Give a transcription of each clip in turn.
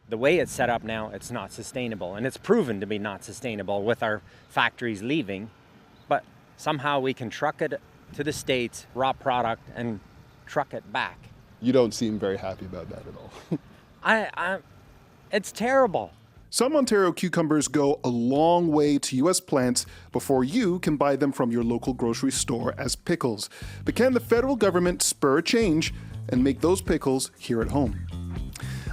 the way it's set up now, it's not sustainable. And it's proven to be not sustainable with our factories leaving. But somehow we can truck it to the States, raw product, and truck it back. You don't seem very happy about that at all. It's terrible. Some Ontario cucumbers go a long way to U.S. plants before you can buy them from your local grocery store as pickles. But can the federal government spur a change and make those pickles here at home?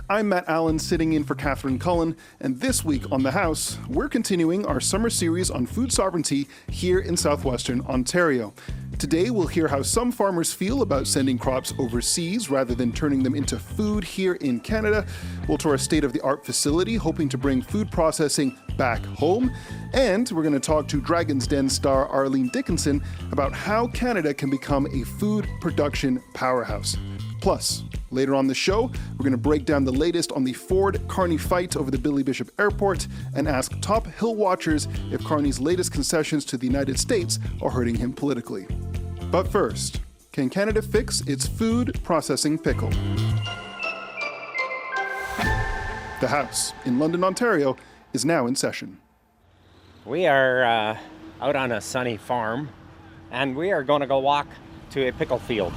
I'm Matt Allen, sitting in for Catherine Cullen, and this week on The House, we're continuing our summer series on food sovereignty here in southwestern Ontario. Today, we'll hear how some farmers feel about sending crops overseas rather than turning them into food here in Canada. We'll tour a state-of-the-art facility hoping to bring food processing back home. And we're going to talk to Dragon's Den star Arlene Dickinson about how Canada can become a food production powerhouse. Plus, later on the show, we're going to break down the latest on the Ford-Carney fight over the Billy Bishop Airport and ask top Hill watchers if Carney's latest concessions to the United States are hurting him politically. But first, can Canada fix its food processing pickle? The House in London, Ontario, is now in session. We are out on a sunny farm, and we are going to go walk to a pickle field.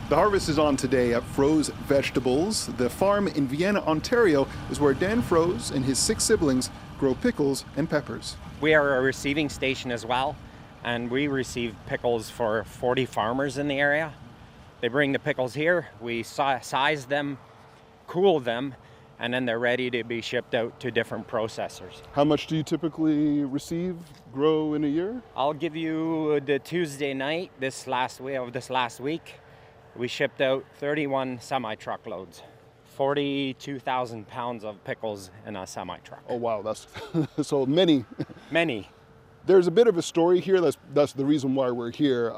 The harvest is on today at Froze Vegetables. The farm in Vienna, Ontario is where Dan Froze and his 6 siblings grow pickles and peppers. We are a receiving station as well, and we receive pickles for 40 farmers in the area. They bring the pickles here, we size them, cool them, and then they're ready to be shipped out to different processors. How much do you typically grow in a year? I'll give you the Tuesday night this last week. We shipped out 31 semi-truckloads, 42,000 pounds of pickles in a semi-truck. Oh wow, that's so many. Many. There's a bit of a story here. That's the reason why we're here.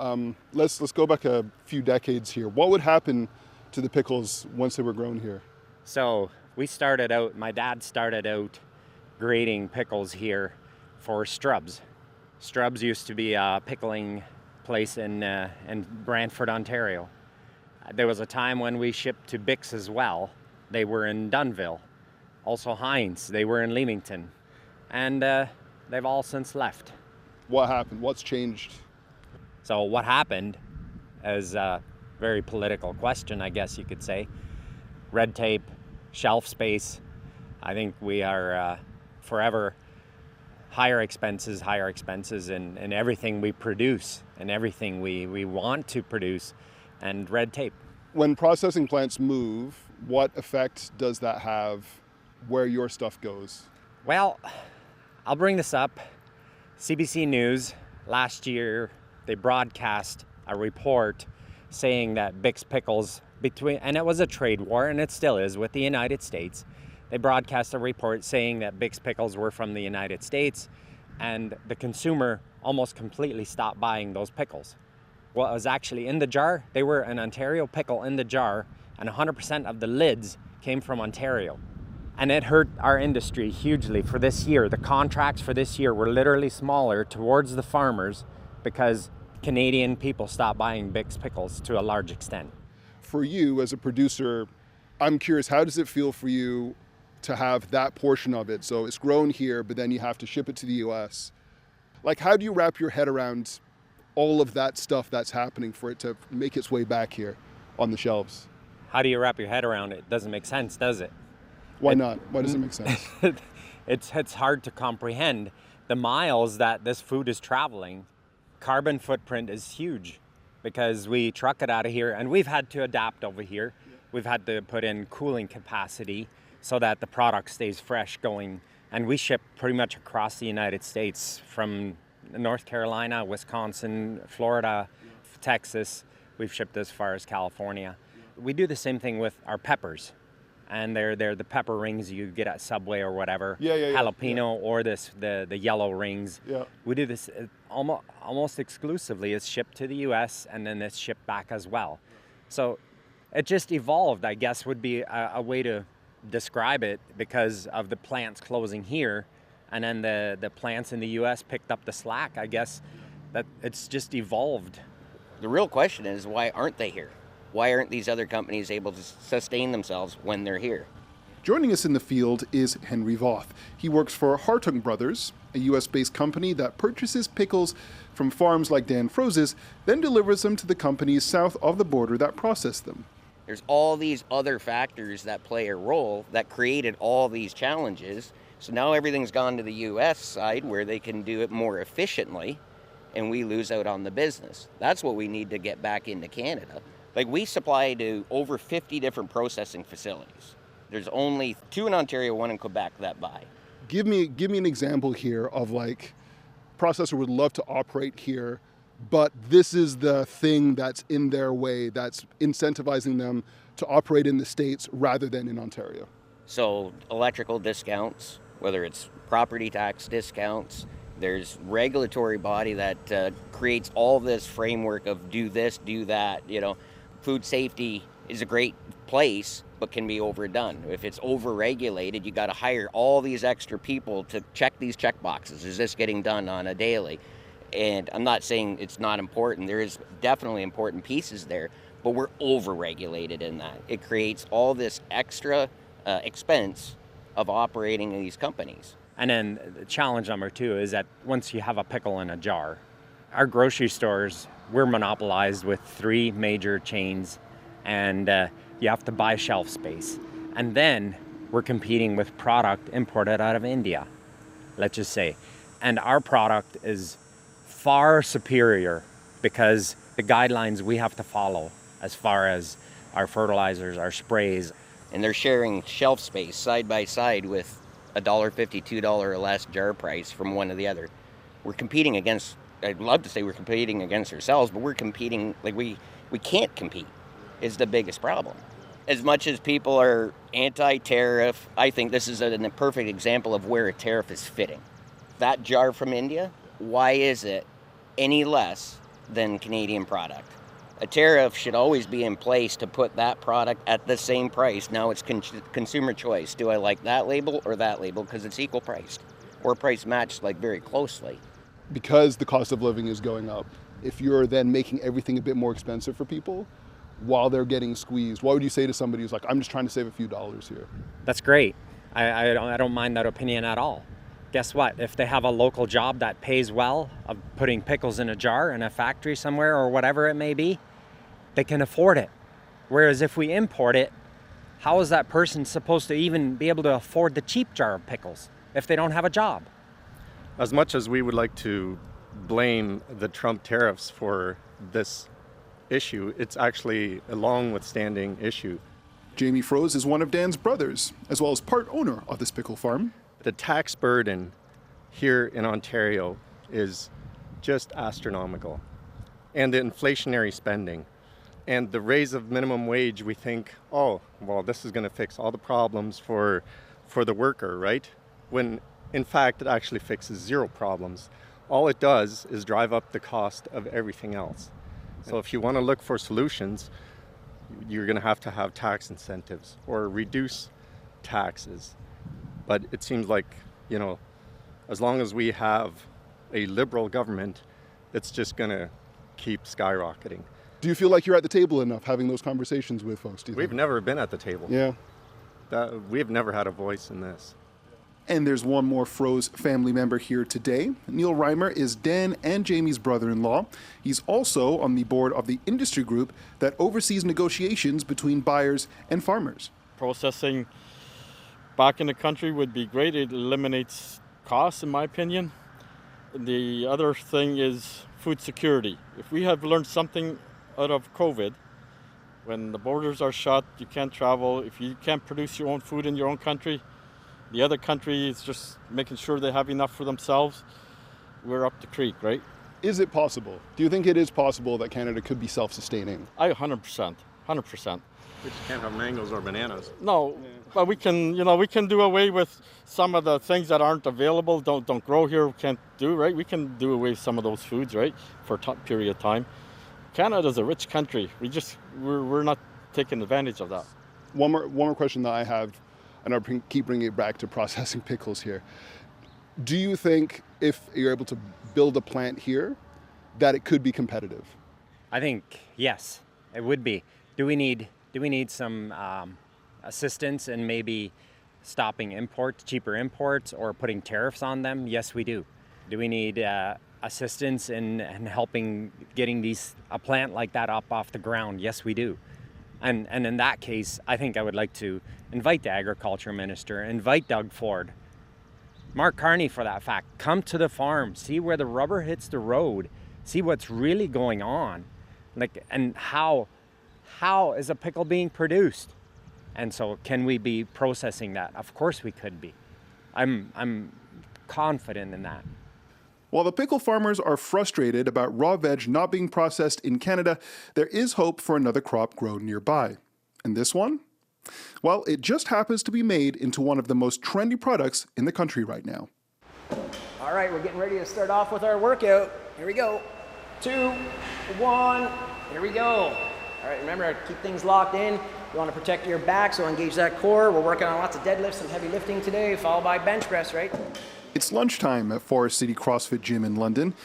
Let's go back a few decades here. What would happen to the pickles once they were grown here? So my dad started out grading pickles here for Strubs. Strubs used to be a pickling place in Brantford, Ontario. There was a time when we shipped to Bix as well. They were in Dunnville. Also Heinz, they were in Leamington. And they've all since left. What happened? What's changed? So what happened is a very political question, I guess you could say. Red tape, shelf space. I think we are forever higher expenses in everything we produce and everything we want to produce. And red tape. When processing plants move, what effect does that have where your stuff goes? Well, I'll bring this up. CBC News, last year, they broadcast a report saying that Bix Pickles, and it was a trade war, and it still is, with the United States. They broadcast a report saying that Bix Pickles were from the United States, and the consumer almost completely stopped buying those pickles. What was actually in the jar, they were an Ontario pickle in the jar, and 100% of the lids came from Ontario. And it hurt our industry hugely for this year. The contracts for this year were literally smaller towards the farmers because Canadian people stopped buying Bix pickles to a large extent. For you as a producer, I'm curious, how does it feel for you to have that portion of it? So it's grown here, but then you have to ship it to the US. Like, how do you wrap your head around all of that stuff that's happening for it to make its way back here on the shelves? How do you wrap your head around it? It doesn't make sense, does it? Why not? Why does it make sense? It's hard to comprehend. The miles that this food is traveling, carbon footprint is huge because we truck it out of here, and we've had to adapt over here. We've had to put in cooling capacity so that the product stays fresh going. And we ship pretty much across the United States, from North Carolina, Wisconsin, Florida, Texas. We've shipped as far as California. We do the same thing with our peppers. And they're the pepper rings you get at Subway or whatever. Jalapeno or the yellow rings. Yeah. We do this almost exclusively. It's shipped to the US and then it's shipped back as well. So it just evolved, I guess, would be a way to describe it, because of the plants closing here, and then the plants in the US picked up the slack. I guess that it's just evolved. The real question is, why aren't they here? Why aren't these other companies able to sustain themselves when they're here? Joining us in the field is Henry Voth. He works for Hartung Brothers, a U.S.-based company that purchases pickles from farms like Dan Froze's, then delivers them to the companies south of the border that process them. There's all these other factors that play a role that created all these challenges. So now everything's gone to the U.S. side where they can do it more efficiently, and we lose out on the business. That's what we need to get back into Canada. Like, we supply to over 50 different processing facilities. There's only 2 in Ontario, 1 in Quebec that buy. Give me an example here of, like, processor would love to operate here, but this is the thing that's in their way that's incentivizing them to operate in the States rather than in Ontario. So electrical discounts, whether it's property tax discounts, there's regulatory body that creates all this framework of do this, do that. You know, food safety is a great place, but can be overdone. If it's over-regulated, you got to hire all these extra people to check these check boxes. Is this getting done on a daily? And I'm not saying it's not important. There is definitely important pieces there, but we're over-regulated in that. It creates all this extra expense of operating these companies. And then challenge number 2 is that once you have a pickle in a jar, our grocery stores, we're monopolized with 3 major chains, and you have to buy shelf space. And then we're competing with product imported out of India, let's just say. And our product is far superior because the guidelines we have to follow as far as our fertilizers, our sprays. And they're sharing shelf space side by side with $1.50, $2 or less jar price from one to the other. We're competing against, I'd love to say we're competing against ourselves, but we're competing, like we can't compete is the biggest problem. As much as people are anti-tariff, I think this is a perfect example of where a tariff is fitting. That jar from India, why is it any less than Canadian product? A tariff should always be in place to put that product at the same price. Now it's consumer choice. Do I like that label or that label? Because it's equal priced or price matched like very closely. Because the cost of living is going up, if you're then making everything a bit more expensive for people while they're getting squeezed, what would you say to somebody who's like, I'm just trying to save a few dollars here? That's great. I don't mind that opinion at all. Guess what? If they have a local job that pays well of putting pickles in a jar in a factory somewhere or whatever it may be, they can afford it. Whereas if we import it, how is that person supposed to even be able to afford the cheap jar of pickles if they don't have a job? As much as we would like to blame the Trump tariffs for this issue, it's actually a long-withstanding issue. Jamie Froze is one of Dan's brothers, as well as part owner of this pickle farm. The tax burden here in Ontario is just astronomical. And the inflationary spending. And the raise of minimum wage, we think, oh, well, this is going to fix all the problems for the worker, right? When, in fact, it actually fixes 0 problems. All it does is drive up the cost of everything else. So if you want to look for solutions, you're going to have tax incentives or reduce taxes. But it seems like, you know, as long as we have a liberal government, it's just going to keep skyrocketing. Do you feel like you're at the table enough having those conversations with folks? We've never been at the table. Yeah. We've never had a voice in this. And there's one more Froze family member here today. Neil Reimer is Dan and Jamie's brother-in-law. He's also on the board of the industry group that oversees negotiations between buyers and farmers. Processing back in the country would be great. It eliminates costs, in my opinion. The other thing is food security. If we have learned something out of COVID, when the borders are shut, you can't travel. If you can't produce your own food in your own country, the other country is just making sure they have enough for themselves. We're up the creek, right? Is it possible? Do you think it is possible that Canada could be self-sustaining? 100%. We just can't have mangoes or bananas. No, but we can do away with some of the things that aren't available, don't grow here, can't do, right? We can do away with some of those foods, right, for a period of time. Canada's a rich country. We're not taking advantage of that. One more question that I have, and I'll keep bringing it back to processing pickles here. Do you think if you're able to build a plant here, that it could be competitive? I think, yes, it would be. Do we need some assistance in maybe stopping cheaper imports, or putting tariffs on them? Yes, we do. Do we need assistance in helping getting a plant like that up off the ground? Yes, we do. And in that case, I think I would like to invite the Agriculture Minister, invite Doug Ford, Mark Carney for that fact, come to the farm, see where the rubber hits the road, see what's really going on, and how is a pickle being produced? And so can we be processing that? Of course we could be. I'm confident in that. While the pickle farmers are frustrated about raw veg not being processed in Canada, there is hope for another crop grown nearby. And this one? Well, it just happens to be made into one of the most trendy products in the country right now. All right, we're getting ready to start off with our workout. Here we go. 2, 1, here we go. All right, remember, keep things locked in. You want to protect your back, so engage that core. We're working on lots of deadlifts and heavy lifting today, followed by bench press, right? It's lunchtime at Forest City CrossFit Gym in London.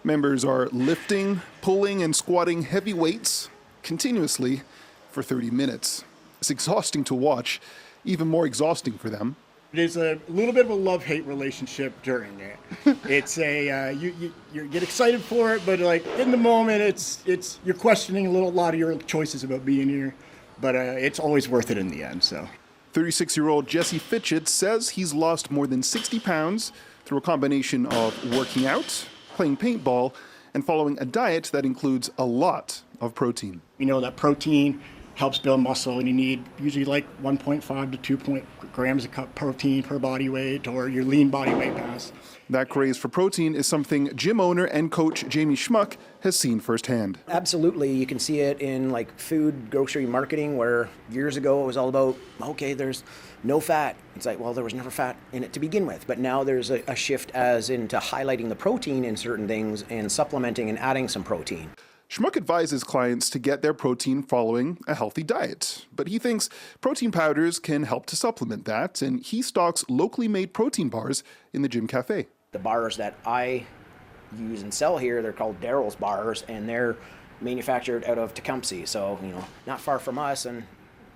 Members are lifting, pulling, and squatting heavy weights continuously for 30 minutes. It's exhausting to watch, even more exhausting for them. There's a little bit of a love-hate relationship during it. It's you get excited for it, but like in the moment, it's you're questioning a lot of your choices about being here, but it's always worth it in the end. So. 36-year-old Jesse Fitchett says he's lost more than 60 pounds through a combination of working out, playing paintball, and following a diet that includes a lot of protein. We know that protein helps build muscle, and you need usually like 1.5 to 2 grams of protein per body weight, or your lean body weight mass. That craze for protein is something gym owner and coach Jamie Schmuck has seen firsthand. Absolutely. You can see it in like food, grocery marketing, where years ago it was all about, okay, there's no fat. It's like, well, there was never fat in it to begin with. But now there's a shift as into highlighting the protein in certain things and supplementing and adding some protein. Schmuck advises clients to get their protein following a healthy diet, but he thinks protein powders can help to supplement that, and he stocks locally made protein bars in the gym cafe. The bars that I use and sell here, they're called Daryl's bars, and they're manufactured out of Tecumseh, so not far from us. And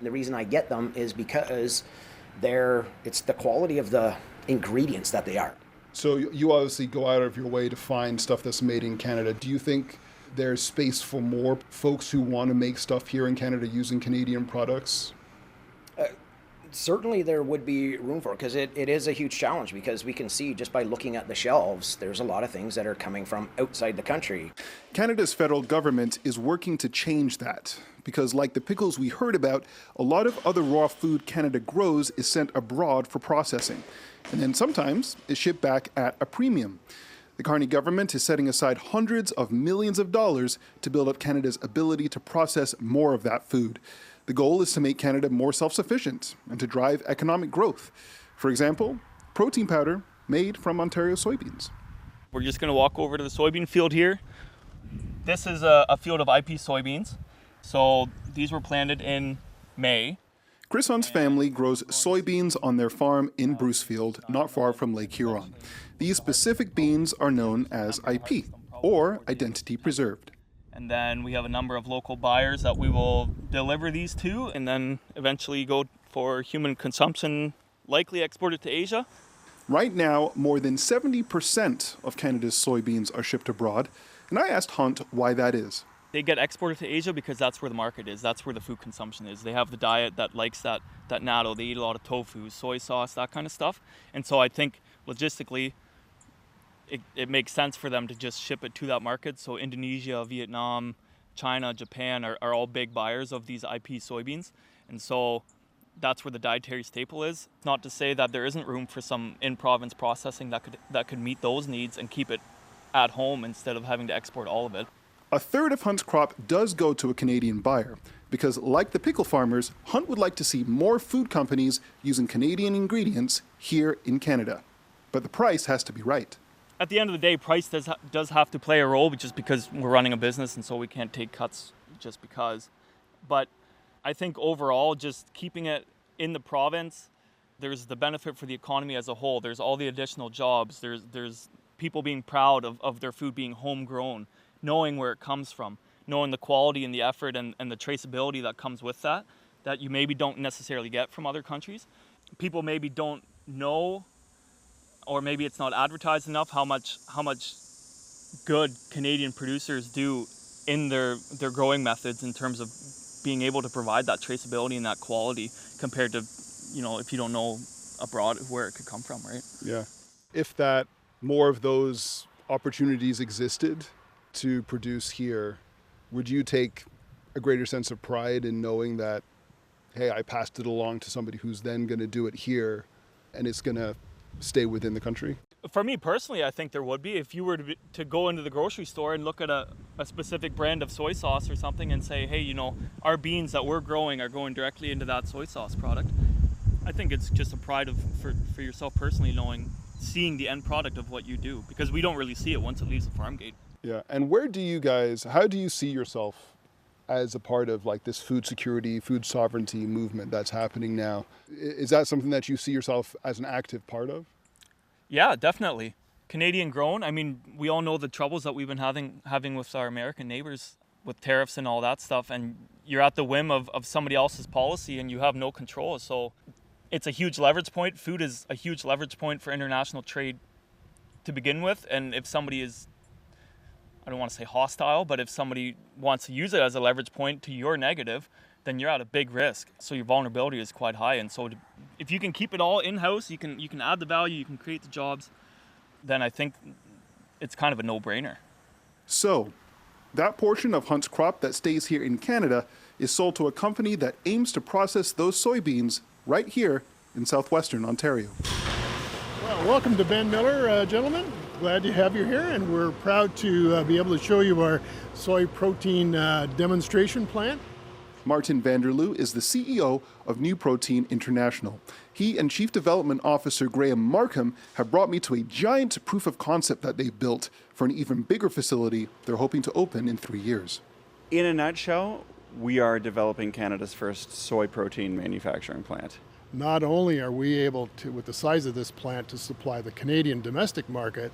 the reason I get them is because it's the quality of the ingredients that they are. So you obviously go out of your way to find stuff that's made in Canada. Do you think there's space for more folks who want to make stuff here in Canada using Canadian products? Certainly there would be room for it, because it is a huge challenge, because we can see just by looking at the shelves, there's a lot of things that are coming from outside the country. Canada's federal government is working to change that, because like the pickles we heard about, a lot of other raw food Canada grows is sent abroad for processing, and then sometimes is shipped back at a premium. The Carney government is setting aside hundreds of millions of dollars to build up Canada's ability to process more of that food. The goal is to make Canada more self-sufficient and to drive economic growth. For example, protein powder made from Ontario soybeans. We're just going to walk over to the soybean field here. This is a field of IP soybeans. So these were planted in May. Chris Hunt's family grows soybeans on their farm in Brucefield, not far from Lake Huron. These specific beans are known as IP, or identity preserved. And then we have a number of local buyers that we will deliver these to, and then eventually go for human consumption, likely exported to Asia. Right now, more than 70% of Canada's soybeans are shipped abroad, and I asked Hunt why that is. They get exported to Asia because that's where the market is. That's where the food consumption is. They have the diet that likes that natto. They eat a lot of tofu, soy sauce, that kind of stuff. And so I think logistically, it makes sense for them to just ship it to that market. So Indonesia, Vietnam, China, Japan are all big buyers of these IP soybeans. And so that's where the dietary staple is. Not to say that there isn't room for some in-province processing that could meet those needs and keep it at home instead of having to export all of it. A third of Hunt's crop does go to a Canadian buyer because, like the pickle farmers, Hunt would like to see more food companies using Canadian ingredients here in Canada. But the price has to be right. At the end of the day, price does have to play a role, just because we're running a business and so we can't take cuts just because. But I think overall, just keeping it in the province, there's the benefit for the economy as a whole. There's all the additional jobs. There's people being proud of their food being homegrown, knowing where it comes from, knowing the quality and the effort and the traceability that comes with that you maybe don't necessarily get from other countries. People maybe don't know, or maybe it's not advertised enough, how much good Canadian producers do in their growing methods in terms of being able to provide that traceability and that quality compared to, if you don't know abroad where it could come from, right? Yeah. If that more of those opportunities existed to produce here, would you take a greater sense of pride in knowing that, hey, I passed it along to somebody who's then going to do it here and it's going to stay within the country? For me personally, I think there would be. If you were to go into the grocery store and look at a specific brand of soy sauce or something and say, hey, our beans that we're growing are going directly into that soy sauce product, I think it's just a pride for yourself personally seeing the end product of what you do, because we don't really see it once it leaves the farm gate. Yeah. And how do you see yourself as a part of like this food security, food sovereignty movement that's happening now? Is that something that you see yourself as an active part of? Yeah, definitely. Canadian grown. I mean, we all know the troubles that we've been having with our American neighbors with tariffs and all that stuff, and you're at the whim of somebody else's policy and you have no control. So it's a huge leverage point. Food is a huge leverage point for international trade to begin with, and if somebody is, I don't want to say hostile, but if somebody wants to use it as a leverage point to your negative, then you're at a big risk. So your vulnerability is quite high. And so if you can keep it all in-house, you can add the value, you can create the jobs, then I think it's kind of a no-brainer. So that portion of Hunt's crop that stays here in Canada is sold to a company that aims to process those soybeans right here in southwestern Ontario. Well, welcome to Ben Miller, gentlemen. Glad to have you here, and we're proud to be able to show you our soy protein demonstration plant. Martin Vanderloo is the CEO of New Protein International. He and Chief Development Officer Graham Markham have brought me to a giant proof of concept that they've built for an even bigger facility they're hoping to open in 3 years. In a nutshell, we are developing Canada's first soy protein manufacturing plant. Not only are we able to, with the size of this plant, to supply the Canadian domestic market,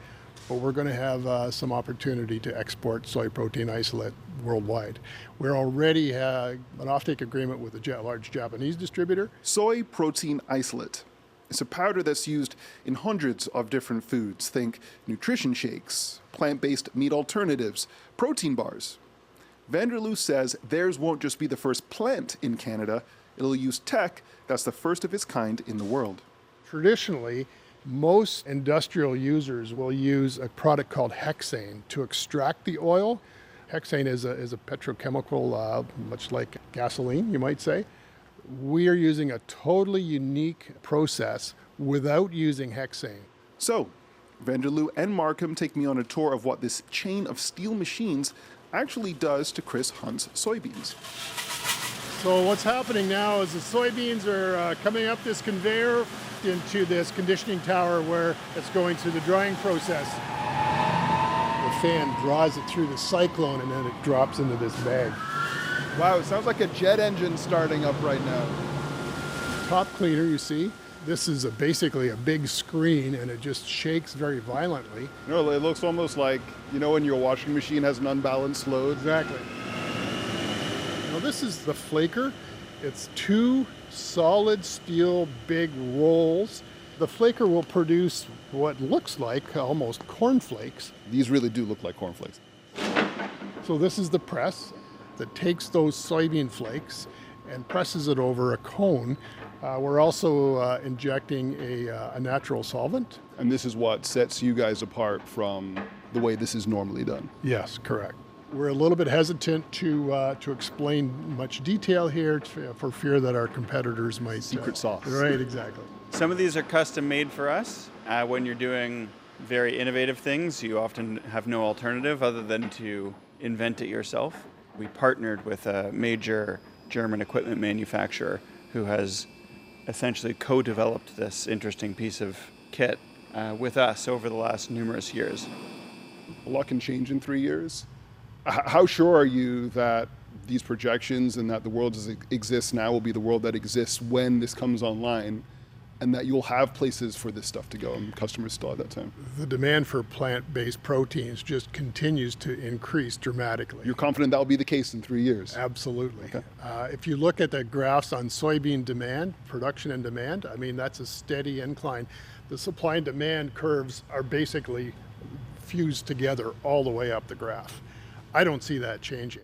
but we're going to have some opportunity to export soy protein isolate worldwide. We're already an offtake agreement with a large Japanese distributor. Soy protein isolate. It's a powder that's used in hundreds of different foods. Think nutrition shakes, plant-based meat alternatives, protein bars. Vanderloo says theirs won't just be the first plant in Canada, it'll use tech that's the first of its kind in the world. Traditionally, most industrial users will use a product called hexane to extract the oil. Hexane is a petrochemical, much like gasoline, you might say. We are using a totally unique process without using hexane. So, Vanderloo and Markham take me on a tour of what this chain of steel machines actually does to Chris Hunt's soybeans. So what's happening now is the soybeans are coming up this conveyor into this conditioning tower where it's going through the drying process. The fan draws it through the cyclone and then it drops into this bag. Wow, it sounds like a jet engine starting up right now. Top cleaner, you see. This is basically a big screen and it just shakes very violently. No, it looks almost like, when your washing machine has an unbalanced load. Exactly. Now this is the flaker. It's 2 solid steel big rolls. The flaker will produce what looks like almost cornflakes. These really do look like cornflakes. So this is the press that takes those soybean flakes and presses it over a cone. We're also injecting a natural solvent. And this is what sets you guys apart from the way this is normally done. Yes, correct. We're a little bit hesitant to explain much detail here for fear that our competitors might... Secret sauce. Right, exactly. Some of these are custom made for us. When you're doing very innovative things, you often have no alternative other than to invent it yourself. We partnered with a major German equipment manufacturer who has essentially co-developed this interesting piece of kit with us over the last numerous years. A lot can change in 3 years. How sure are you that these projections and that the world as it exists now will be the world that exists when this comes online and that you'll have places for this stuff to go and customers still at that time? The demand for plant-based proteins just continues to increase dramatically. You're confident that will be the case in 3 years? Absolutely. Okay. If you look at the graphs on soybean demand, production and demand, I mean, that's a steady incline. The supply and demand curves are basically fused together all the way up the graph. I don't see that changing.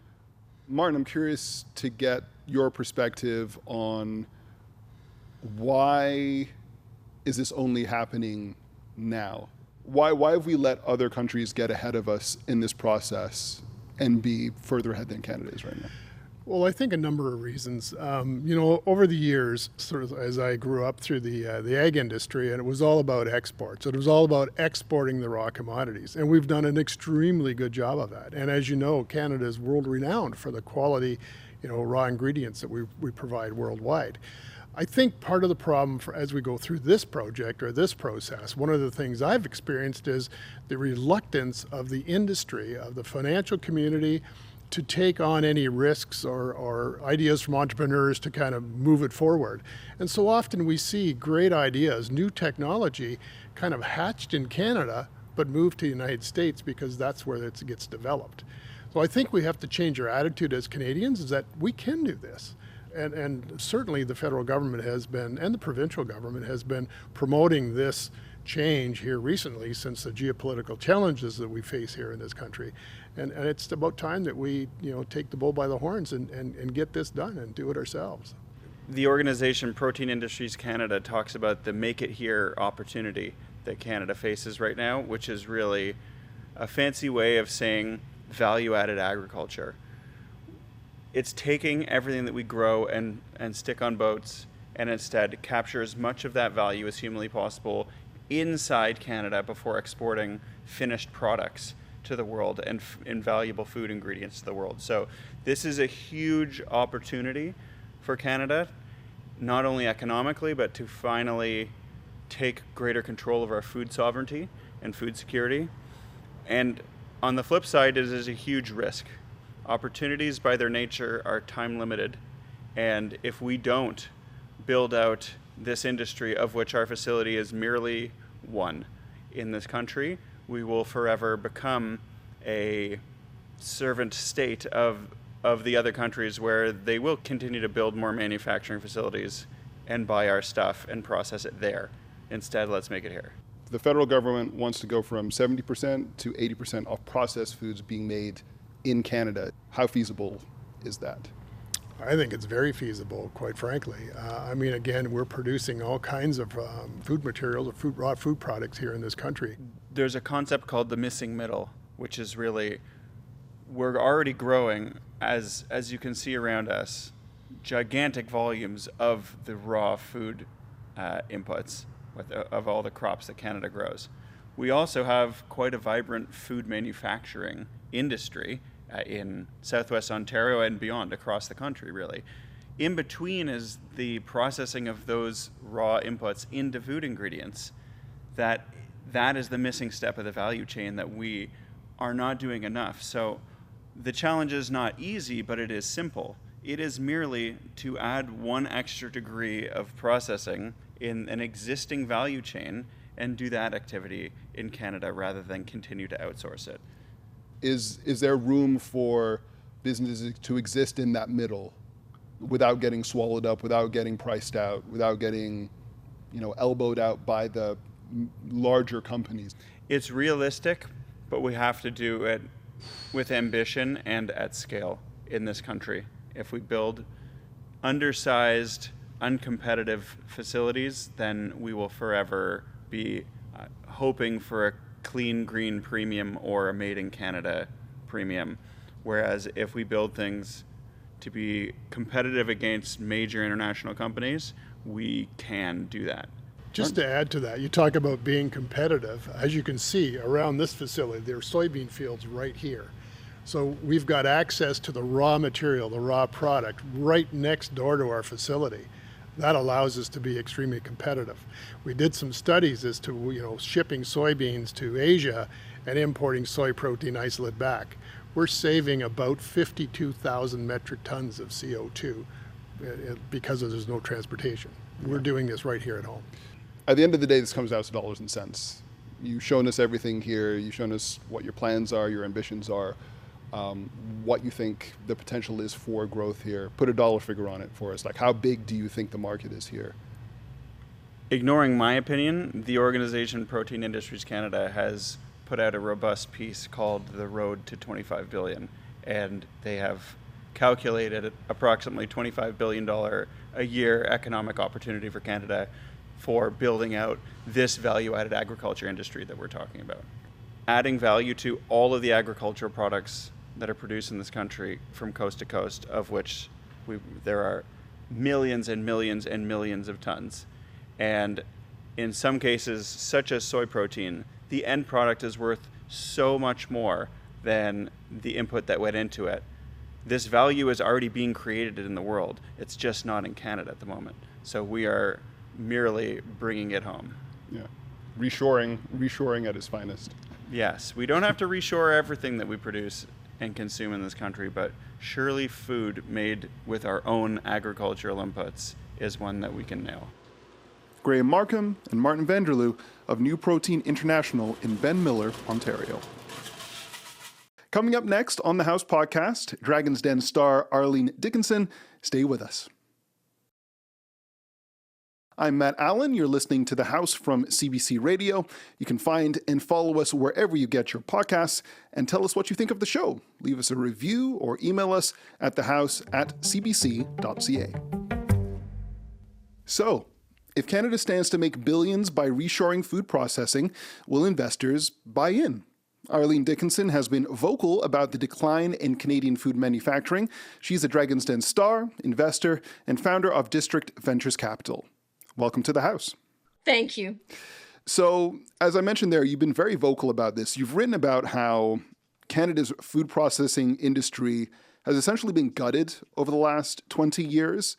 Martin, I'm curious to get your perspective on why is this only happening now? Why have we let other countries get ahead of us in this process and be further ahead than Canada is right now? Well, I think a number of reasons. Over the years, sort of as I grew up through the ag industry, and it was all about exports. It was all about exporting the raw commodities, and we've done an extremely good job of that. And as you know, Canada is world-renowned for the quality, raw ingredients that we provide worldwide. I think part of the problem as we go through this project or this process, one of the things I've experienced is the reluctance of the industry, of the financial community, to take on any risks or ideas from entrepreneurs to kind of move it forward. And so often we see great ideas, new technology kind of hatched in Canada, but moved to the United States because that's where it gets developed. So I think we have to change our attitude as Canadians, is that we can do this. And certainly the federal government has been, and the provincial government has been promoting this change here recently since the geopolitical challenges that we face here in this country. And it's about time that we take the bull by the horns and get this done and do it ourselves. The organization Protein Industries Canada talks about the Make It Here opportunity that Canada faces right now, which is really a fancy way of saying value-added agriculture. It's taking everything that we grow and stick on boats and instead capture as much of that value as humanly possible inside Canada before exporting finished products to the world and invaluable food ingredients to the world. So this is a huge opportunity for Canada, not only economically, but to finally take greater control of our food sovereignty and food security. And on the flip side, it is a huge risk. Opportunities by their nature are time limited, and if we don't build out this industry, of which our facility is merely one in this country, we will forever become a servant state of the other countries, where they will continue to build more manufacturing facilities and buy our stuff and process it there. Instead, let's make it here. The federal government wants to go from 70% to 80% of processed foods being made in Canada. How feasible is that? I think it's very feasible, quite frankly. Again, we're producing all kinds of food materials, raw food products here in this country. There's a concept called the missing middle, which is really, we're already growing, as you can see around us, gigantic volumes of the raw food inputs of all the crops that Canada grows. We also have quite a vibrant food manufacturing industry in Southwest Ontario and beyond, across the country, really. In between is the processing of those raw inputs into food ingredients. That is the missing step of the value chain that we are not doing enough. So the challenge is not easy, but it is simple. It is merely to add one extra degree of processing in an existing value chain and do that activity in Canada rather than continue to outsource it. Is there room for businesses to exist in that middle without getting swallowed up, without getting priced out, without getting, elbowed out by the larger companies? It's realistic, but we have to do it with ambition and at scale in this country. If we build undersized, uncompetitive facilities, then we will forever be hoping for a clean green premium or a made in Canada premium. Whereas if we build things to be competitive against major international companies, we can do that. Just to add to that, you talk about being competitive. As you can see around this facility, there are soybean fields right here. So we've got access to the raw material, the raw product, right next door to our facility. That allows us to be extremely competitive. We did some studies as to shipping soybeans to Asia and importing soy protein isolate back. We're saving about 52,000 metric tons of CO2 because there's no transportation. We're doing this right here at home. At the end of the day, this comes down to dollars and cents. You've shown us everything here. You've shown us what your plans are, your ambitions are, what you think the potential is for growth here. Put a dollar figure on it for us. Like, how big do you think the market is here? Ignoring my opinion, the organization Protein Industries Canada has put out a robust piece called The Road to 25 billion, and they have calculated approximately $25 billion a year economic opportunity for Canada for building out this value-added agriculture industry that we're talking about. Adding value to all of the agricultural products that are produced in this country from coast to coast, of which there are millions and millions and millions of tons. And in some cases, such as soy protein, the end product is worth so much more than the input that went into it. This value is already being created in the world. It's just not in Canada at the moment. So we are merely bringing it home. Yeah, reshoring at its finest. Yes, we don't have to reshore everything that we produce and consume in this country, but surely food made with our own agricultural inputs is one that we can nail. Graham Markham and Martin Vanderloo of New Protein International in Ben Miller, Ontario. Coming up next on the House podcast, Dragon's Den star Arlene Dickinson. Stay with us. I'm Matt Allen. You're listening to The House from CBC Radio. You can find and follow us wherever you get your podcasts and tell us what you think of the show. Leave us a review or email us at thehouse@cbc.ca. So, if Canada stands to make billions by reshoring food processing, will investors buy in? Arlene Dickinson has been vocal about the decline in Canadian food manufacturing. She's a Dragon's Den star, investor, and founder of District Ventures Capital. Welcome to the House. Thank you. So, as I mentioned there, you've been very vocal about this. You've written about how Canada's food processing industry has essentially been gutted over the last 20 years.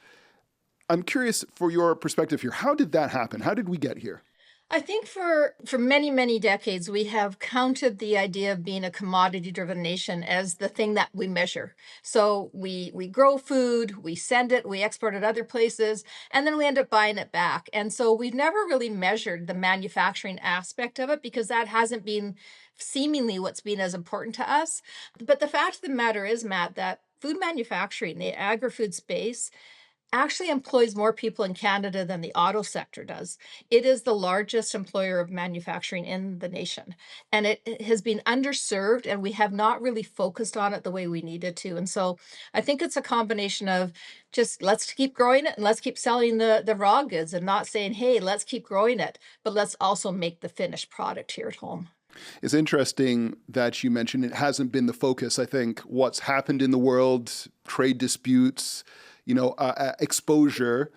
I'm curious for your perspective here. How did that happen? How did we get here? I think for many, many decades, we have counted the idea of being a commodity-driven nation as the thing that we measure. So we grow food, we send it, we export it other places, and then we end up buying it back. And so we've never really measured the manufacturing aspect of it because that hasn't been seemingly what's been as important to us. But the fact of the matter is, Matt, that food manufacturing, the agri-food space, actually employs more people in Canada than the auto sector does. It is the largest employer of manufacturing in the nation. And it has been underserved, and we have not really focused on it the way we needed to. And so I think it's a combination of just let's keep growing it and let's keep selling the raw goods and not saying, hey, let's keep growing it, but let's also make the finished product here at home. It's interesting that you mentioned it hasn't been the focus. I think what's happened in the world, trade disputes, exposure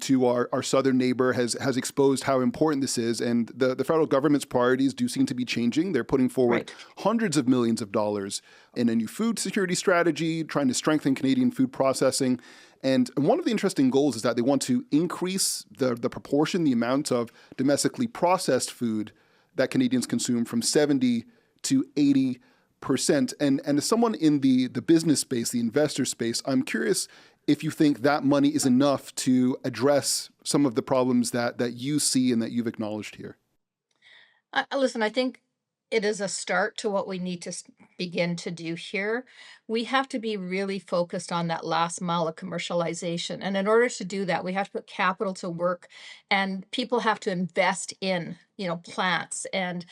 to our southern neighbor has exposed how important this is. And the federal government's priorities do seem to be changing. They're putting forward hundreds of millions of dollars in a new food security strategy, trying to strengthen Canadian food processing. And one of the interesting goals is that they want to increase the proportion, the amount of domestically processed food that Canadians consume from 70 to 80%. And as someone in the business space, the investor space, I'm curious if you think that money is enough to address some of the problems that you see and that you've acknowledged here. Listen, I think it is a start to what we need to begin to do here. We have to be really focused on that last mile of commercialization. And in order to do that, we have to put capital to work, and people have to invest in, plants and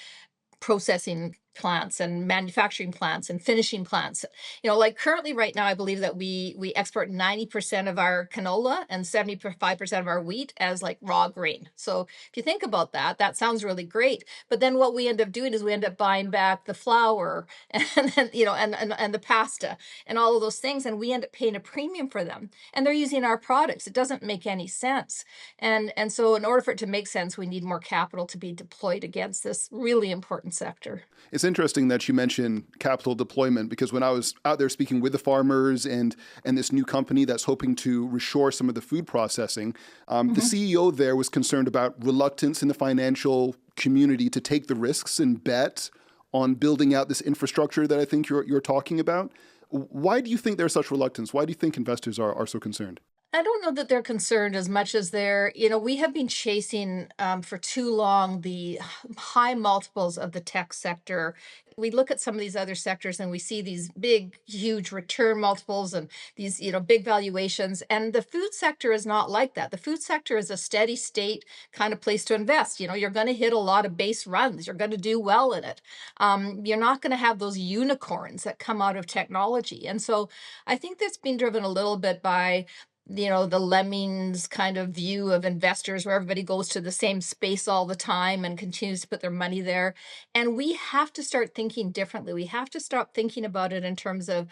processing plants and manufacturing plants and finishing plants. Like currently right now, I believe that we export 90% of our canola and 75% of our wheat as like raw grain. So if you think about that, that sounds really great. But then what we end up doing is we end up buying back the flour and then, and the pasta and all of those things. And we end up paying a premium for them. And they're using our products. It doesn't make any sense. And so in order for it to make sense, we need more capital to be deployed against this really important sector. It's interesting that you mentioned capital deployment, because when I was out there speaking with the farmers and this new company that's hoping to reshore some of the food processing, the CEO there was concerned about reluctance in the financial community to take the risks and bet on building out this infrastructure that I think you're talking about. Why do you think there's such reluctance? Why do you think investors are so concerned? I don't know that they're concerned as much as we have been chasing for too long the high multiples of the tech sector. We look at some of these other sectors and we see these big, huge return multiples and these, big valuations. And the food sector is not like that. The food sector is a steady state kind of place to invest. You're going to hit a lot of base runs. You're going to do well in it. You're not going to have those unicorns that come out of technology. And so I think that's been driven a little bit by the lemmings kind of view of investors where everybody goes to the same space all the time and continues to put their money there. And we have to start thinking differently. We have to stop thinking about it in terms of,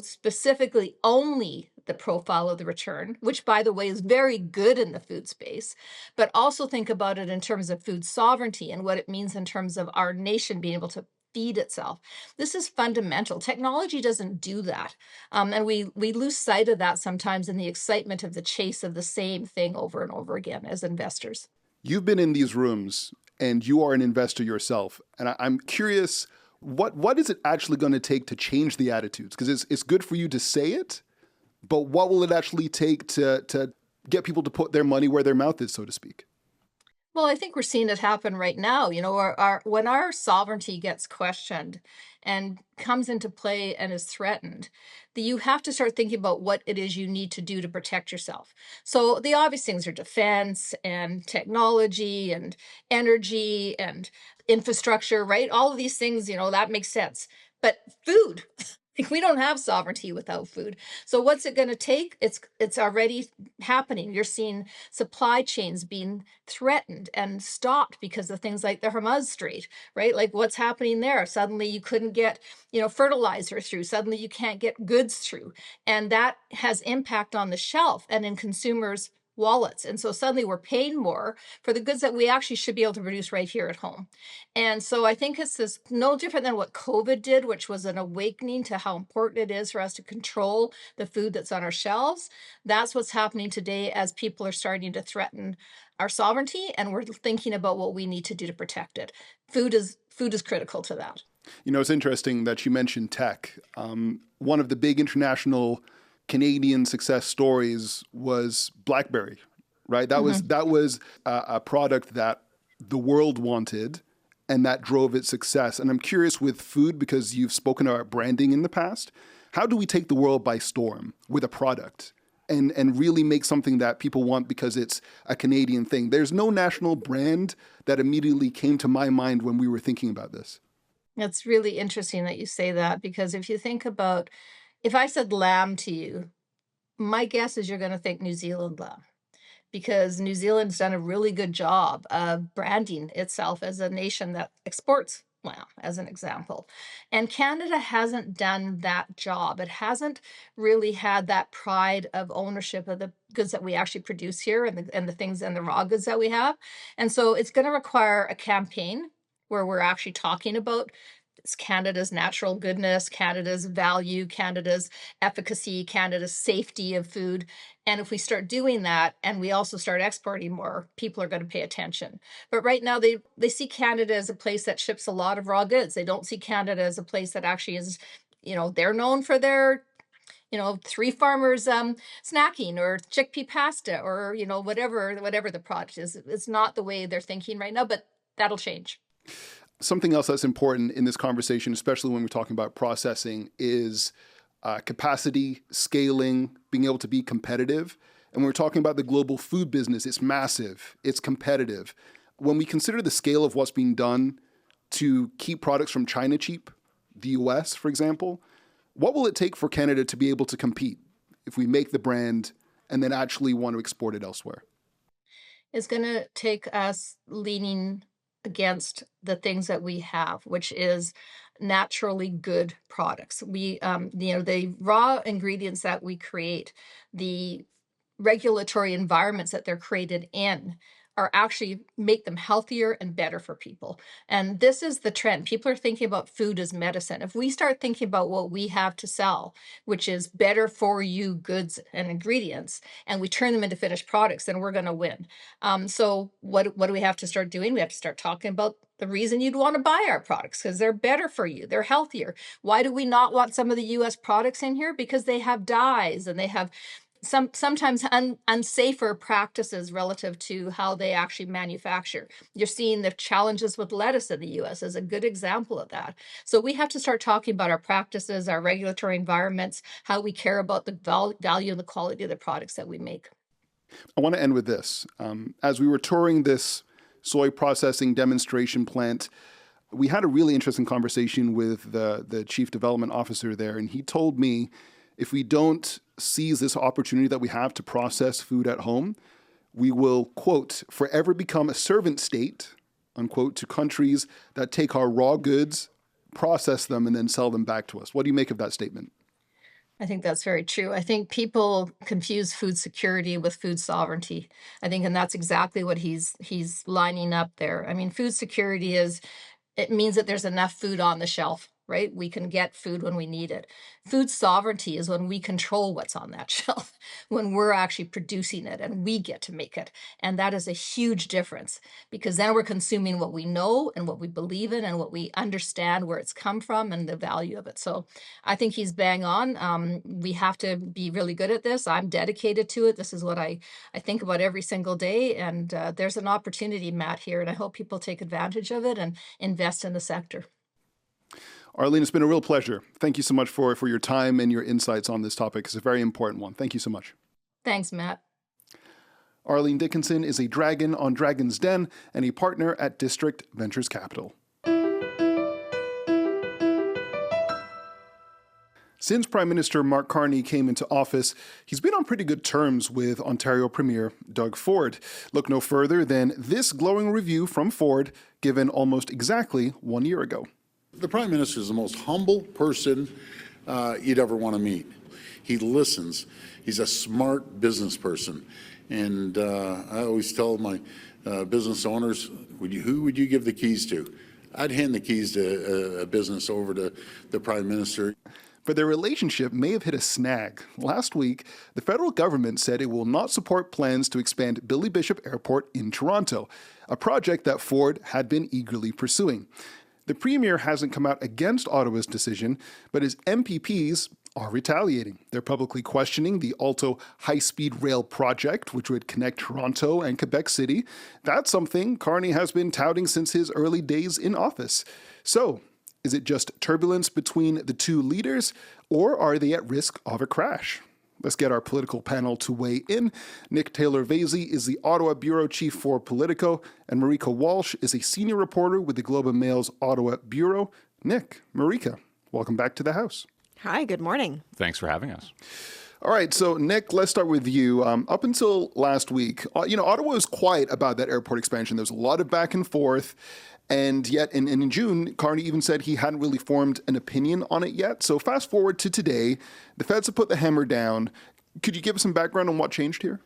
specifically only the profile of the return, which by the way is very good in the food space, but also think about it in terms of food sovereignty and what it means in terms of our nation being able to feed itself. This is fundamental. Technology doesn't do that. And we lose sight of that sometimes in the excitement of the chase of the same thing over and over again as investors. You've been in these rooms and you are an investor yourself. And I'm curious, what is it actually going to take to change the attitudes? Because it's good for you to say it, but what will it actually take to get people to put their money where their mouth is, so to speak? Well, I think we're seeing it happen right now. When our sovereignty gets questioned and comes into play and is threatened, you have to start thinking about what it is you need to do to protect yourself. So the obvious things are defense and technology and energy and infrastructure, right? All of these things, that makes sense. But food, we don't have sovereignty without food. So what's it going to take? It's already happening. You're seeing supply chains being threatened and stopped because of things like the Hormuz Strait, right? Like what's happening there? Suddenly you couldn't get, fertilizer through. Suddenly you can't get goods through. And that has impact on the shelf and in consumers' wallets. And so suddenly we're paying more for the goods that we actually should be able to produce right here at home. And so I think it's this no different than what COVID did, which was an awakening to how important it is for us to control the food that's on our shelves. That's what's happening today as people are starting to threaten our sovereignty, and we're thinking about what we need to do to protect it. Food is critical to that. It's interesting that you mentioned tech. One of the big international Canadian success stories was BlackBerry, right? That was a product that the world wanted and that drove its success. And I'm curious with food, because you've spoken about branding in the past, how do we take the world by storm with a product and really make something that people want because it's a Canadian thing? There's no national brand that immediately came to my mind when we were thinking about this. It's really interesting that you say that, because if you think about, if I said lamb to you, my guess is you're going to think New Zealand lamb, because New Zealand's done a really good job of branding itself as a nation that exports lamb, as an example. And Canada hasn't done that job. It hasn't really had that pride of ownership of the goods that we actually produce here and the things and the raw goods that we have. And so it's going to require a campaign where we're actually talking about Canada's natural goodness, Canada's value, Canada's efficacy, Canada's safety of food. And if we start doing that and we also start exporting more, people are going to pay attention. But right now they see Canada as a place that ships a lot of raw goods. They don't see Canada as a place that actually is, they're known for their three farmers snacking or chickpea pasta or, whatever the product is. It's not the way they're thinking right now, but that'll change. Something else that's important in this conversation, especially when we're talking about processing, is capacity, scaling, being able to be competitive. And when we're talking about the global food business, it's massive, it's competitive. When we consider the scale of what's being done to keep products from China cheap, the US, for example, what will it take for Canada to be able to compete if we make the brand and then actually want to export it elsewhere? It's going to take us leaning against the things that we have, which is naturally good products. We, the raw ingredients that we create, the regulatory environments that they're created in are actually make them healthier and better for people. And this is the trend. People are thinking about food as medicine. If we start thinking about what we have to sell, which is better for you goods and ingredients, and we turn them into finished products, then we're going to win. So what do we have to start doing? We have to start talking about the reason you'd want to buy our products, because they're better for you. They're healthier. Why do we not want some of the U.S. products in here? Because they have dyes and they have sometimes unsafer practices relative to how they actually manufacture. You're seeing the challenges with lettuce in the U.S. as a good example of that. So we have to start talking about our practices, our regulatory environments, how we care about the value and the quality of the products that we make. I want to end with this. As we were touring this soy processing demonstration plant, we had a really interesting conversation with the chief development officer there, and he told me if we don't seize this opportunity that we have to process food at home, we will, quote, forever become a servant state, unquote, to countries that take our raw goods, process them, and then sell them back to us. What do you make of that statement? I think that's very true. I think people confuse food security with food sovereignty. I think, and that's exactly what he's lining up there. I mean, food security it means that there's enough food on the shelf, right? We can get food when we need it. Food sovereignty is when we control what's on that shelf, when we're actually producing it and we get to make it. And that is a huge difference, because then we're consuming what we know and what we believe in and what we understand where it's come from and the value of it. So I think he's bang on. We have to be really good at this. I'm dedicated to it. This is what I think about every single day. And there's an opportunity, Matt, here. And I hope people take advantage of it and invest in the sector. Arlene, it's been a real pleasure. Thank you so much for your time and your insights on this topic. It's a very important one. Thank you so much. Thanks, Matt. Arlene Dickinson is a dragon on Dragon's Den and a partner at District Ventures Capital. Since Prime Minister Mark Carney came into office, he's been on pretty good terms with Ontario Premier Doug Ford. Look no further than this glowing review from Ford, given almost exactly 1 year ago. The Prime Minister is the most humble person you'd ever want to meet. He listens. He's a smart business person. And I always tell my business owners, who would you give the keys to? I'd hand the keys to a business over to the Prime Minister. But their relationship may have hit a snag. Last week, the federal government said it will not support plans to expand Billy Bishop Airport in Toronto, a project that Ford had been eagerly pursuing. The Premier hasn't come out against Ottawa's decision, but his MPPs are retaliating. They're publicly questioning the Alto high-speed rail project, which would connect Toronto and Quebec City. That's something Carney has been touting since his early days in office. So, is it just turbulence between the two leaders, or are they at risk of a crash? Let's get our political panel to weigh in. Nick Taylor-Vasey is the Ottawa Bureau Chief for Politico, and Marika Walsh is a senior reporter with the Globe and Mail's Ottawa Bureau. Nick, Marika, welcome back to the House. Hi, good morning. Thanks for having us. All right, so Nick, let's start with you. Up until last week, Ottawa was quiet about that airport expansion. There was a lot of back and forth. And yet, in June, Carney even said he hadn't really formed an opinion on it yet. So fast forward to today, the feds have put the hammer down. Could you give us some background on what changed here?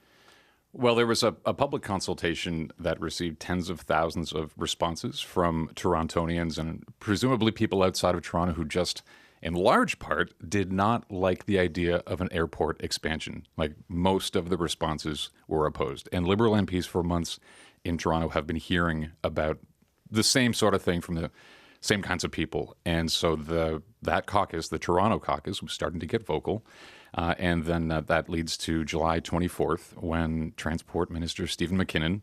Well, there was a public consultation that received tens of thousands of responses from Torontonians and presumably people outside of Toronto who just, in large part, did not like the idea of an airport expansion. Like, most of the responses were opposed. And Liberal MPs for months in Toronto have been hearing about the same sort of thing from the same kinds of people. And so that caucus, the Toronto caucus, was starting to get vocal. And then that leads to July 24th, when Transport Minister Stephen McKinnon,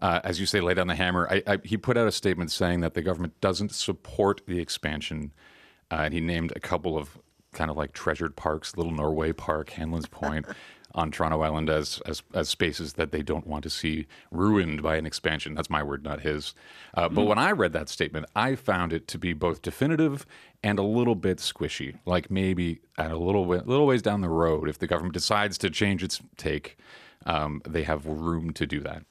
as you say, laid down the hammer. He put out a statement saying that the government doesn't support the expansion. And he named a couple of kind of like treasured parks, Little Norway Park, Hanlon's Point, on Toronto Island as spaces that they don't want to see ruined by an expansion. That's my word, not his. But when I read that statement, I found it to be both definitive and a little bit squishy. Like maybe at a little ways down the road, if the government decides to change its take, they have room to do that.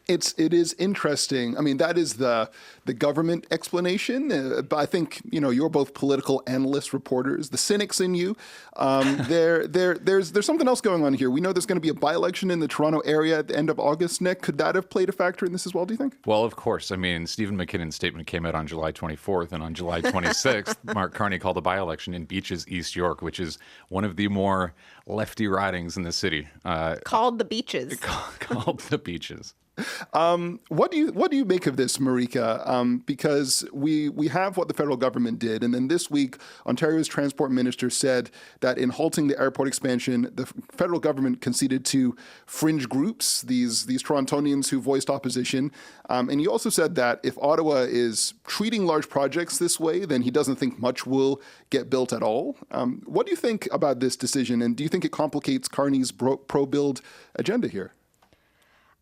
It is interesting. I mean, that is the government explanation. But I think, you're both political analysts, reporters, the cynics in you. There's something else going on here. We know there's going to be a by-election in the Toronto area at the end of August, Nick. Could that have played a factor in this as well, do you think? Well, of course. I mean, Stephen McKinnon's statement came out on July 24th, and on July 26th, Mark Carney called a by-election in Beaches, East York, which is one of the more lefty ridings in the city. Called the Beaches. Called the Beaches. What do you make of this, Marika? Because we have what the federal government did, and then this week, Ontario's transport minister said that in halting the airport expansion, the federal government conceded to fringe groups, these Torontonians who voiced opposition. And he also said that if Ottawa is treating large projects this way, then he doesn't think much will get built at all. What do you think about this decision, and do you think it complicates Carney's pro-build agenda here?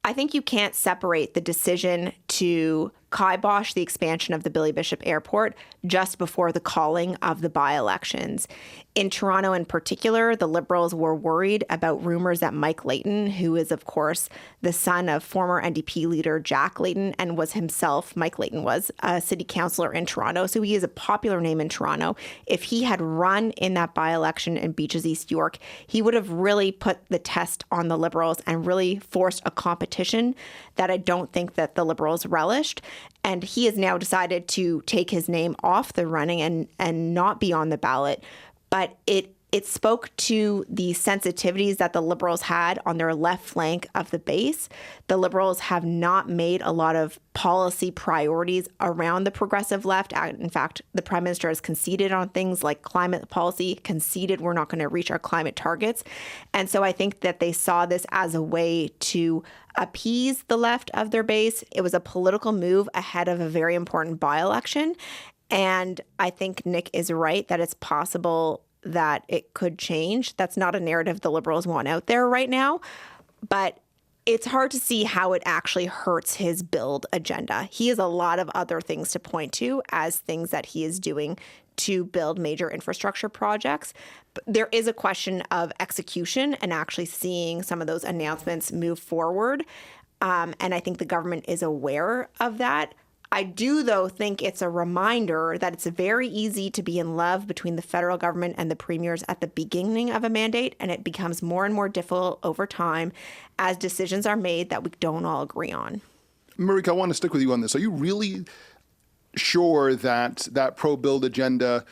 I think you can't separate the decision to kibosh the expansion of the Billy Bishop Airport just before the calling of the by-elections. In Toronto in particular, the Liberals were worried about rumors that Mike Layton, who is, of course, the son of former NDP leader Jack Layton and was himself, Mike Layton was, a city councillor in Toronto, so he is a popular name in Toronto. If he had run in that by-election in Beaches East York, he would have really put the test on the Liberals and really forced a competition that I don't think that the Liberals relished. And he has now decided to take his name off the running and not be on the ballot. But it spoke to the sensitivities that the Liberals had on their left flank of the base. The Liberals have not made a lot of policy priorities around the progressive left. In fact, the Prime Minister has conceded on things like climate policy, conceded we're not going to reach our climate targets. And so I think that they saw this as a way to appease the left of their base. It was a political move ahead of a very important by-election. And I think Nick is right that it's possible that it could change. That's not a narrative the Liberals want out there right now. But it's hard to see how it actually hurts his build agenda. He has a lot of other things to point to as things that he is doing to build major infrastructure projects. But there is a question of execution and actually seeing some of those announcements move forward. And I think the government is aware of that. I do, though, think it's a reminder that it's very easy to be in love between the federal government and the premiers at the beginning of a mandate, and it becomes more and more difficult over time as decisions are made that we don't all agree on. Marika, I want to stick with you on this. Are you really sure that that pro-build agenda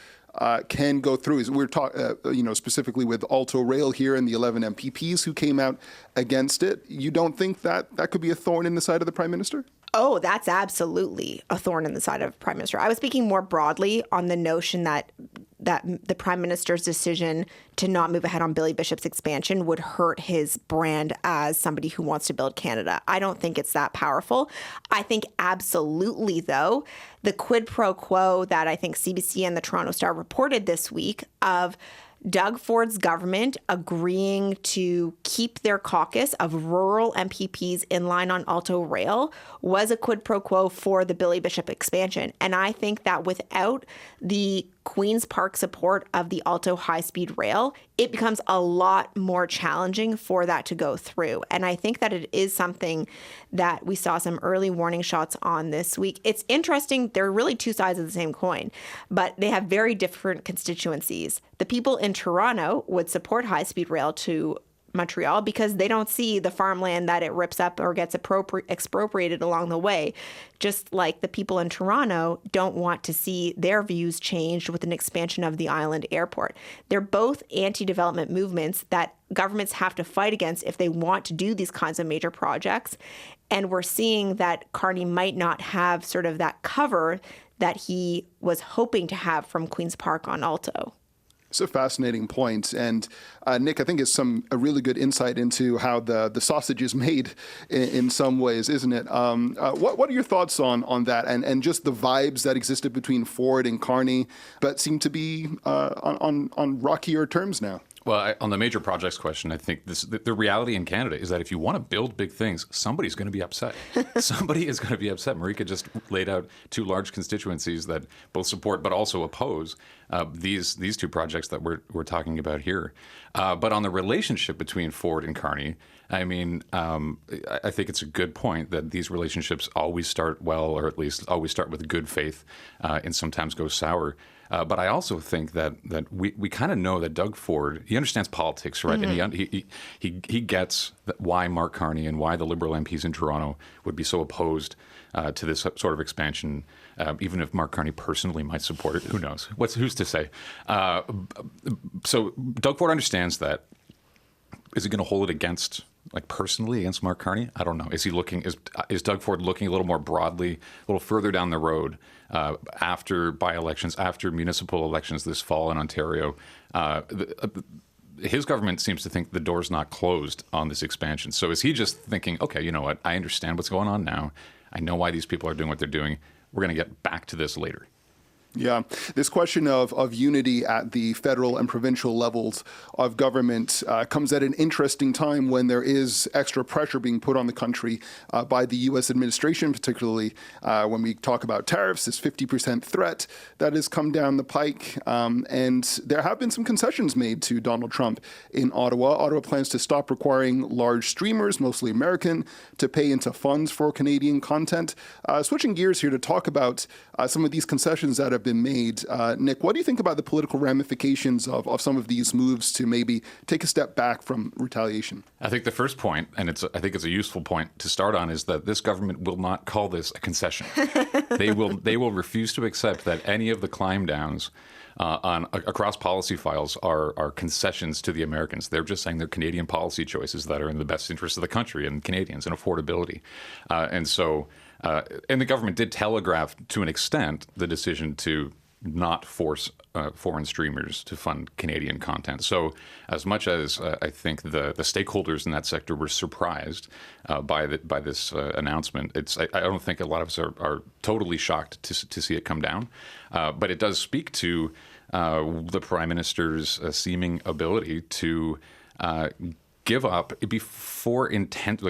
can go through? We're talking, specifically with Alto Rail here and the 11 MPPs who came out against it. You don't think that that could be a thorn in the side of the Prime Minister? Oh, that's absolutely a thorn in the side of the Prime Minister. I was speaking more broadly on the notion that the Prime Minister's decision to not move ahead on Billy Bishop's expansion would hurt his brand as somebody who wants to build Canada. I don't think it's that powerful. I think absolutely, though, the quid pro quo that I think CBC and the Toronto Star reported this week of Doug Ford's government agreeing to keep their caucus of rural MPPs in line on Alto Rail was a quid pro quo for the Billy Bishop expansion. And I think that without the Queen's Park support of the Alto high-speed rail, it becomes a lot more challenging for that to go through. And I think that it is something that we saw some early warning shots on this week. It's interesting. They're really two sides of the same coin, but they have very different constituencies. The people in Toronto would support high-speed rail to Montreal because they don't see the farmland that it rips up or gets expropriated along the way. Just like the people in Toronto don't want to see their views changed with an expansion of the island airport. They're both anti-development movements that governments have to fight against if they want to do these kinds of major projects. And we're seeing that Carney might not have sort of that cover that he was hoping to have from Queen's Park on Alto. It's a fascinating point. And Nick, I think it's a really good insight into how the sausage is made in some ways, isn't it? What are your thoughts on that and just the vibes that existed between Ford and Carney, but seem to be on rockier terms now? Well, on the major projects question, I think the reality in Canada is that if you want to build big things, somebody's going to be upset. Somebody is going to be upset. Marika just laid out two large constituencies that both support but also oppose these two projects that we're talking about here. But on the relationship between Ford and Carney, I mean, I think it's a good point that these relationships always start well, or at least always start with good faith, and sometimes go sour. But I also think that we kind of know that Doug Ford, he understands politics, right? Mm-hmm. And he gets why Mark Carney and why the Liberal MPs in Toronto would be so opposed to this sort of expansion, even if Mark Carney personally might support it. Who knows? Who's to say? So Doug Ford understands that. Is he going to hold it against like personally against Mark Carney? I don't know. Is he looking? Is Doug Ford looking a little more broadly, a little further down the road after by-elections, after municipal elections this fall in Ontario? His government seems to think the door's not closed on this expansion. So is he just thinking, okay, you know what? I understand what's going on now. I know why these people are doing what they're doing. We're going to get back to this later. Yeah, this question of unity at the federal and provincial levels of government comes at an interesting time when there is extra pressure being put on the country by the U.S. administration, particularly when we talk about tariffs, this 50% threat that has come down the pike. And there have been some concessions made to Donald Trump in Ottawa. Ottawa plans to stop requiring large streamers, mostly American, to pay into funds for Canadian content. Switching gears here to talk about some of these concessions that have been made. Nick, what do you think about the political ramifications of some of these moves to maybe take a step back from retaliation? I think the first point, and I think it's a useful point to start on, is that this government will not call this a concession. They will refuse to accept that any of the climb downs across policy files are concessions to the Americans. They're just saying they're Canadian policy choices that are in the best interest of the country and Canadians and affordability. And the government did telegraph, to an extent, the decision to not force foreign streamers to fund Canadian content. So as much as I think the stakeholders in that sector were surprised by this announcement, I don't think a lot of us are totally shocked to see it come down. But it does speak to the Prime Minister's seeming ability to give up before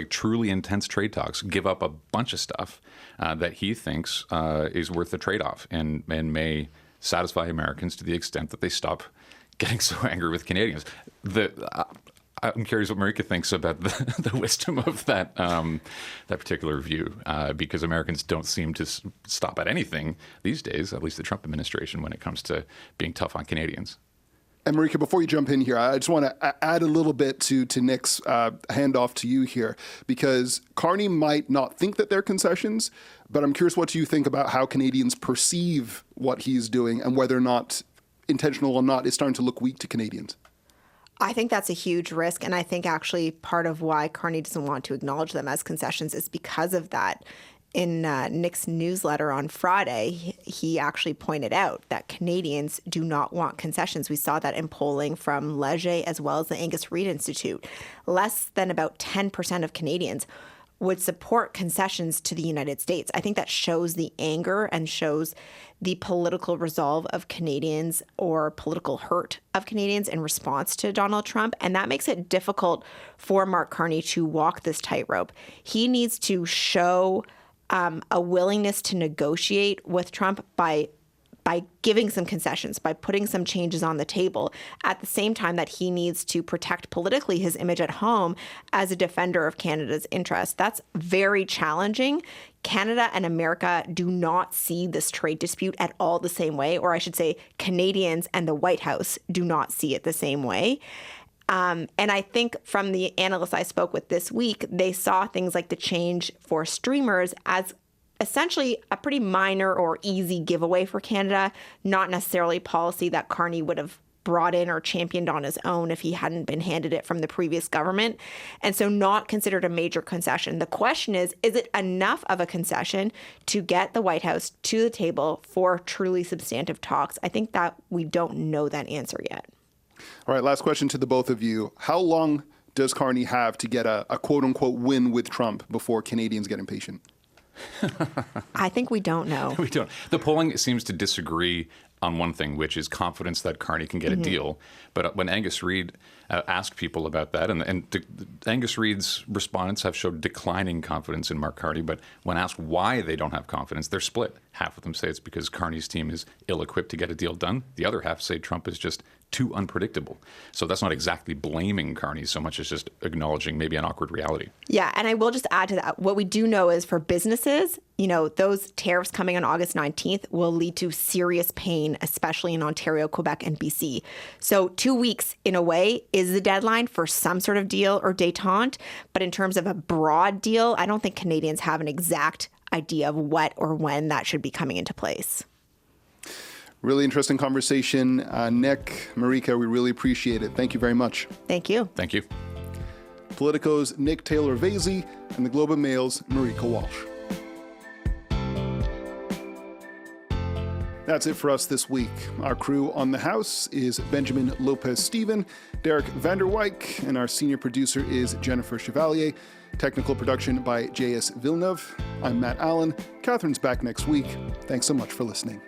truly intense trade talks, give up a bunch of stuff that he thinks is worth the trade-off and may satisfy Americans to the extent that they stop getting so angry with Canadians. I'm curious what Marika thinks about the wisdom of that particular view, because Americans don't seem to stop at anything these days, at least the Trump administration, when it comes to being tough on Canadians. And Marika, before you jump in here, I just want to add a little bit to Nick's handoff to you here, because Carney might not think that they're concessions, but I'm curious what you think about how Canadians perceive what he's doing and whether or not, intentional or not, it's starting to look weak to Canadians. I think that's a huge risk, and I think actually part of why Carney doesn't want to acknowledge them as concessions is because of that. In Nick's newsletter on Friday, he actually pointed out that Canadians do not want concessions. We saw that in polling from Leger as well as the Angus Reid Institute. Less than about 10% of Canadians would support concessions to the United States. I think that shows the anger and shows the political resolve of Canadians or political hurt of Canadians in response to Donald Trump. And that makes it difficult for Mark Carney to walk this tightrope. He needs to show a willingness to negotiate with Trump by giving some concessions, by putting some changes on the table, at the same time that he needs to protect politically his image at home as a defender of Canada's interests. That's very challenging. Canada and America do not see this trade dispute at all the same way, or I should say Canadians and the White House do not see it the same way. And I think from the analysts I spoke with this week, they saw things like the change for streamers as essentially a pretty minor or easy giveaway for Canada, not necessarily policy that Carney would have brought in or championed on his own if he hadn't been handed it from the previous government. And so not considered a major concession. The question is it enough of a concession to get the White House to the table for truly substantive talks? I think that we don't know that answer yet. All right, last question to the both of you. How long does Carney have to get a quote-unquote win with Trump before Canadians get impatient? I think we don't know. We don't. The polling seems to disagree on one thing, which is confidence that Carney can get a deal. But when Angus Reid asked people about that, and Angus Reid's respondents have showed declining confidence in Mark Carney, but when asked why they don't have confidence, they're split. Half of them say it's because Carney's team is ill-equipped to get a deal done. The other half say Trump is just too unpredictable. So that's not exactly blaming Carney so much as just acknowledging maybe an awkward reality. Yeah, and I will just add to that, what we do know is for businesses, those tariffs coming on August 19th will lead to serious pain, especially in Ontario, Quebec, and BC. So 2 weeks, in a way, is the deadline for some sort of deal or détente. But in terms of a broad deal, I don't think Canadians have an exact idea of what or when that should be coming into place. Really interesting conversation. Nick, Marika, we really appreciate it. Thank you very much. Thank you. Thank you. Politico's Nick Taylor-Vasey, and the Globe and Mail's Marika Walsh. That's it for us this week. Our crew on the house is Benjamin Lopez-Steven, Derek Vanderwyk, and our senior producer is Jennifer Chevalier. Technical production by J.S. Villeneuve. I'm Matt Allen. Catherine's back next week. Thanks so much for listening.